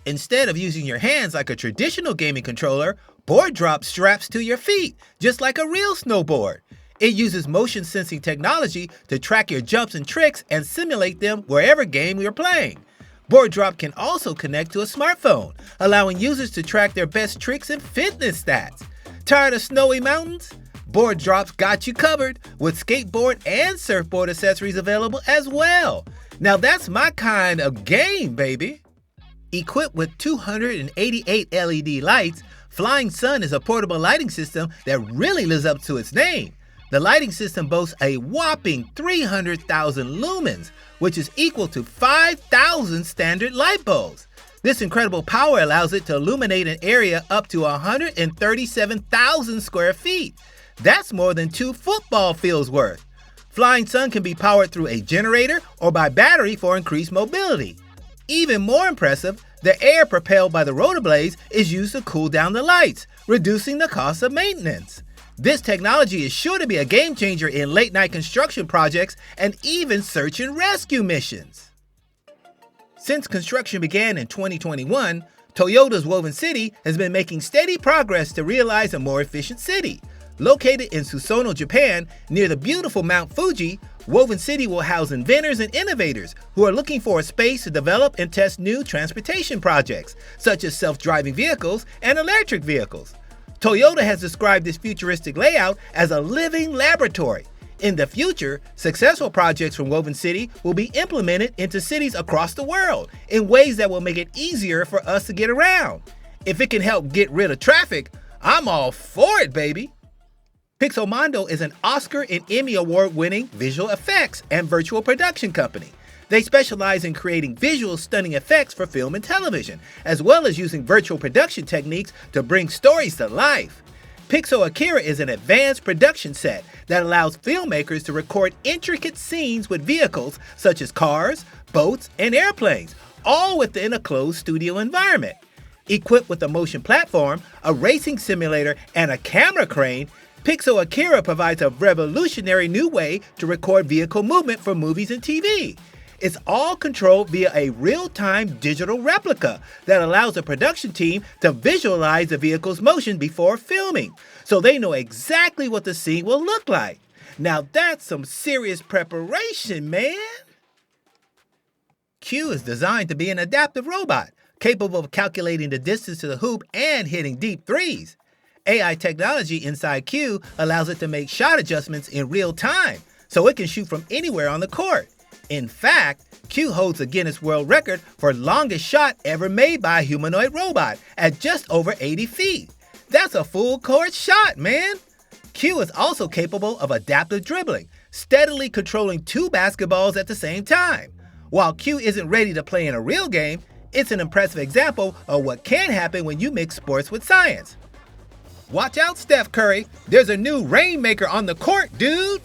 Instead of using your hands like a traditional gaming controller, Boardrop straps to your feet, just like a real snowboard. It uses motion sensing technology to track your jumps and tricks and simulate them wherever game you're playing. Boardrop can also connect to a smartphone, allowing users to track their best tricks and fitness stats. Tired of snowy mountains? Boardrop's got you covered, with skateboard and surfboard accessories available as well. Now that's my kind of game, baby! Equipped with 288 LED lights, Flying Sun is a portable lighting system that really lives up to its name. The lighting system boasts a whopping 300,000 lumens, which is equal to 5,000 standard light bulbs. This incredible power allows it to illuminate an area up to 137,000 square feet. That's more than 2 football fields worth. Flying Sun can be powered through a generator or by battery for increased mobility. Even more impressive, the air propelled by the rotor blades is used to cool down the lights, reducing the cost of maintenance. This technology is sure to be a game changer in late-night construction projects and even search and rescue missions. Since construction began in 2021, Toyota's Woven City has been making steady progress to realize a more efficient city. Located in Susono, Japan, near the beautiful Mount Fuji, Woven City will house inventors and innovators who are looking for a space to develop and test new transportation projects, such as self-driving vehicles and electric vehicles. Toyota has described this futuristic layout as a living laboratory. In the future, successful projects from Woven City will be implemented into cities across the world in ways that will make it easier for us to get around. If it can help get rid of traffic, I'm all for it, baby! Pixelmondo is an Oscar and Emmy Award-winning visual effects and virtual production company. They specialize in creating visual stunning effects for film and television, as well as using virtual production techniques to bring stories to life. Pixel Akira is an advanced production set that allows filmmakers to record intricate scenes with vehicles such as cars, boats, and airplanes, all within a closed studio environment. Equipped with a motion platform, a racing simulator, and a camera crane, Pixel Akira provides a revolutionary new way to record vehicle movement for movies and TV. It's all controlled via a real-time digital replica that allows the production team to visualize the vehicle's motion before filming, so they know exactly what the scene will look like. Now that's some serious preparation, man! Q is designed to be an adaptive robot, capable of calculating the distance to the hoop and hitting deep threes. AI technology inside Q allows it to make shot adjustments in real time, so it can shoot from anywhere on the court. In fact, Q holds the Guinness World Record for longest shot ever made by a humanoid robot at just over 80 feet. That's a full court shot, man! Q is also capable of adaptive dribbling, steadily controlling 2 basketballs at the same time. While Q isn't ready to play in a real game, it's an impressive example of what can happen when you mix sports with science. Watch out, Steph Curry. There's a new rainmaker on the court, dude!